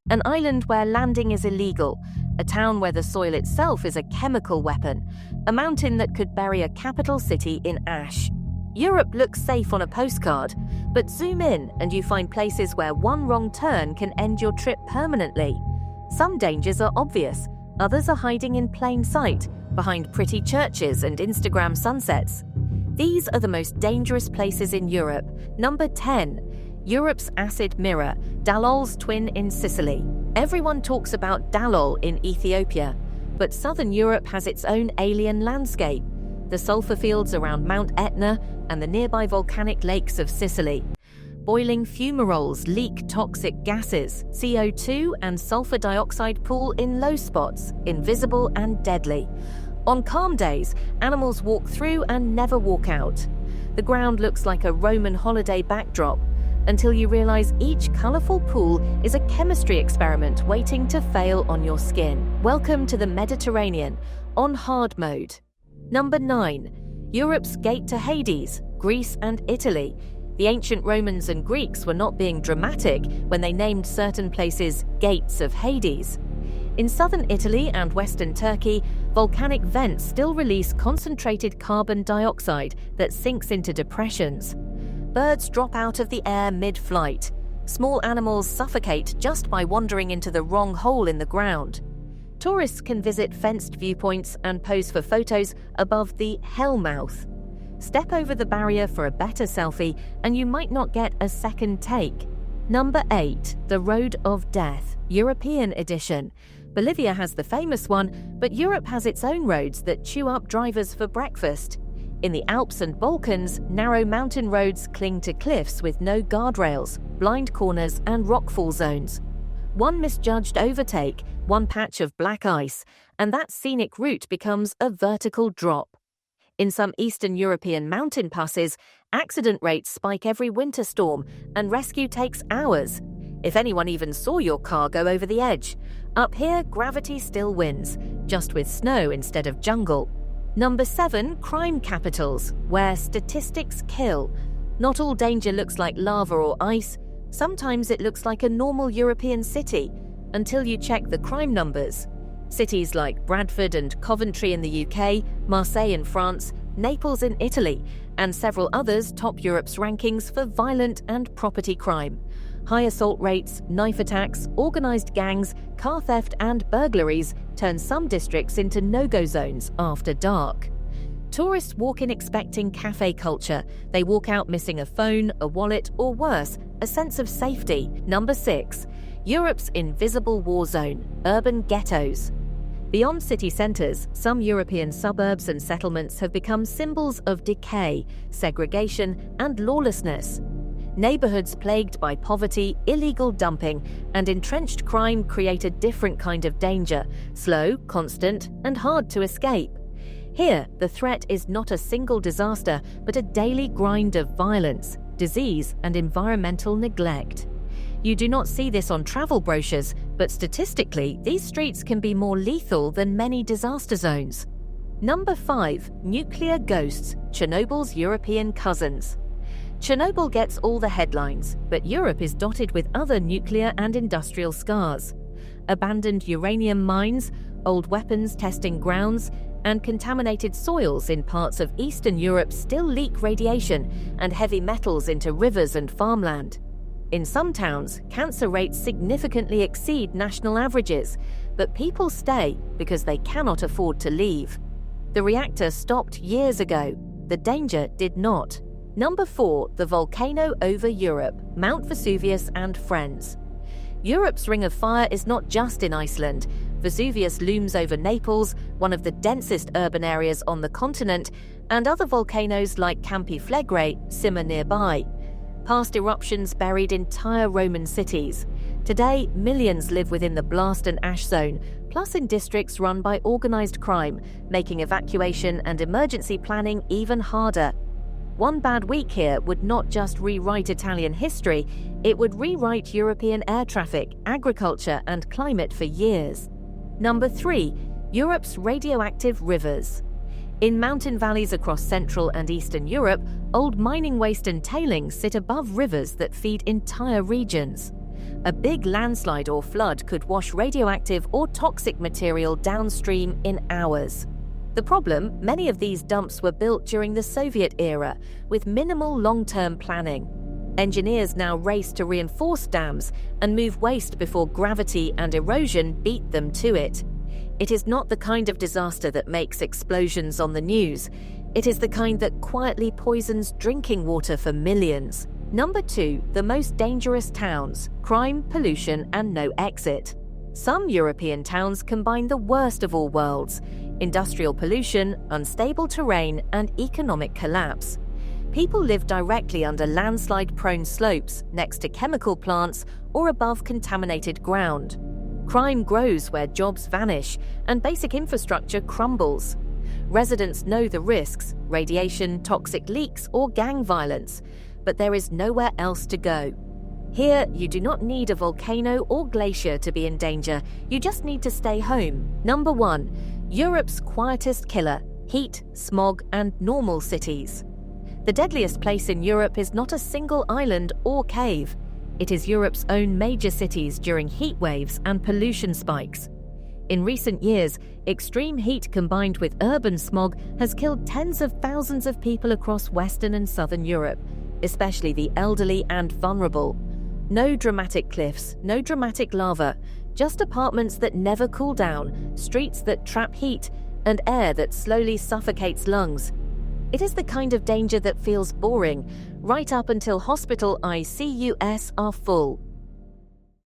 an island where landing is illegal, a town where the soil itself is a chemical weapon, a mountain that could bury a capital city in ash. Europe looks safe on a postcard, but zoom in and you find places where one wrong turn can end your trip permanently. Some dangers are obvious, others are hiding in plain sight, behind pretty churches and Instagram sunsets. These are the most dangerous places in Europe. Number 10. Europe's acid mirror, Dalal's twin in Sicily. Everyone talks about Dalol in Ethiopia, but southern Europe has its own alien landscape. The sulfur fields around Mount Etna and the nearby volcanic lakes of Sicily. Boiling fumaroles leak toxic gases, CO2 and sulfur dioxide pool in low spots, invisible and deadly. On calm days, animals walk through and never walk out. The ground looks like a Roman holiday backdrop, until you realize each colorful pool is a chemistry experiment waiting to fail on your skin. Welcome to the Mediterranean, on hard mode. Number 9. Europe's gate to Hades, Greece and Italy. The ancient Romans and Greeks were not being dramatic when they named certain places gates of Hades. In southern Italy and western Turkey, volcanic vents still release concentrated carbon dioxide that sinks into depressions. Birds drop out of the air mid-flight. Small animals suffocate just by wandering into the wrong hole in the ground. Tourists can visit fenced viewpoints and pose for photos above the Hellmouth. Step over the barrier for a better selfie and you might not get a second take. Number 8. The Road of Death, European edition. Bolivia has the famous one, but Europe has its own roads that chew up drivers for breakfast. In the Alps and Balkans, narrow mountain roads cling to cliffs with no guardrails, blind corners and rockfall zones. One misjudged overtake, one patch of black ice, and that scenic route becomes a vertical drop. In some Eastern European mountain passes, accident rates spike every winter storm, and rescue takes hours. If anyone even saw your car go over the edge. Up here, gravity still wins, just with snow instead of jungle. Number 7. Crime capitals, where statistics kill. Not all danger looks like lava or ice. Sometimes it looks like a normal European city, until you check the crime numbers. Cities like Bradford and Coventry in the UK, Marseille in France, Naples in Italy, and several others top Europe's rankings for violent and property crime. High assault rates, knife attacks, organised gangs, car theft and burglaries turn some districts into no-go zones after dark. Tourists walk in expecting cafe culture. They walk out missing a phone, a wallet, or worse, a sense of safety. Number 6. Europe's invisible war zone, urban ghettos. Beyond city centres, some European suburbs and settlements have become symbols of decay, segregation, and lawlessness. Neighbourhoods plagued by poverty, illegal dumping, and entrenched crime create a different kind of danger, slow, constant, and hard to escape. Here, the threat is not a single disaster, but a daily grind of violence, disease, and environmental neglect. You do not see this on travel brochures, but statistically, these streets can be more lethal than many disaster zones. Number 5. Nuclear ghosts, Chernobyl's European cousins. Chernobyl gets all the headlines, but Europe is dotted with other nuclear and industrial scars. Abandoned uranium mines, old weapons testing grounds, and contaminated soils in parts of Eastern Europe still leak radiation and heavy metals into rivers and farmland. In some towns, cancer rates significantly exceed national averages, but people stay because they cannot afford to leave. The reactor stopped years ago. The danger did not. Number 4. The volcano over Europe, Mount Vesuvius and friends. Europe's Ring of Fire is not just in Iceland. Vesuvius looms over Naples, one of the densest urban areas on the continent, and other volcanoes like Campi Flegrei simmer nearby. Past eruptions buried entire Roman cities. Today, millions live within the blast and ash zone, plus in districts run by organized crime, making evacuation and emergency planning even harder. One bad week here would not just rewrite Italian history, it would rewrite European air traffic, agriculture, and climate for years. Number 3. Europe's radioactive rivers. In mountain valleys across Central and Eastern Europe, old mining waste and tailings sit above rivers that feed entire regions. A big landslide or flood could wash radioactive or toxic material downstream in hours. The problem, many of these dumps were built during the Soviet era, with minimal long-term planning. Engineers now race to reinforce dams and move waste before gravity and erosion beat them to it. It is not the kind of disaster that makes explosions on the news. It is the kind that quietly poisons drinking water for millions. Number 2, the most dangerous towns: crime, pollution, and no exit. Some European towns combine the worst of all worlds: industrial pollution, unstable terrain, and economic collapse. People live directly under landslide-prone slopes, next to chemical plants, or above contaminated ground. Crime grows where jobs vanish, and basic infrastructure crumbles. Residents know the risks: radiation, toxic leaks, or gang violence, but there is nowhere else to go. Here, you do not need a volcano or glacier to be in danger, you just need to stay home. Number 1. Europe's quietest killer: heat, smog, and normal cities. The deadliest place in Europe is not a single island or cave. It is Europe's own major cities during heat waves and pollution spikes. In recent years, extreme heat combined with urban smog has killed tens of thousands of people across Western and Southern Europe, especially the elderly and vulnerable. No dramatic cliffs, no dramatic lava, just apartments that never cool down, streets that trap heat, and air that slowly suffocates lungs. It is the kind of danger that feels boring, right up until hospital ICUs are full.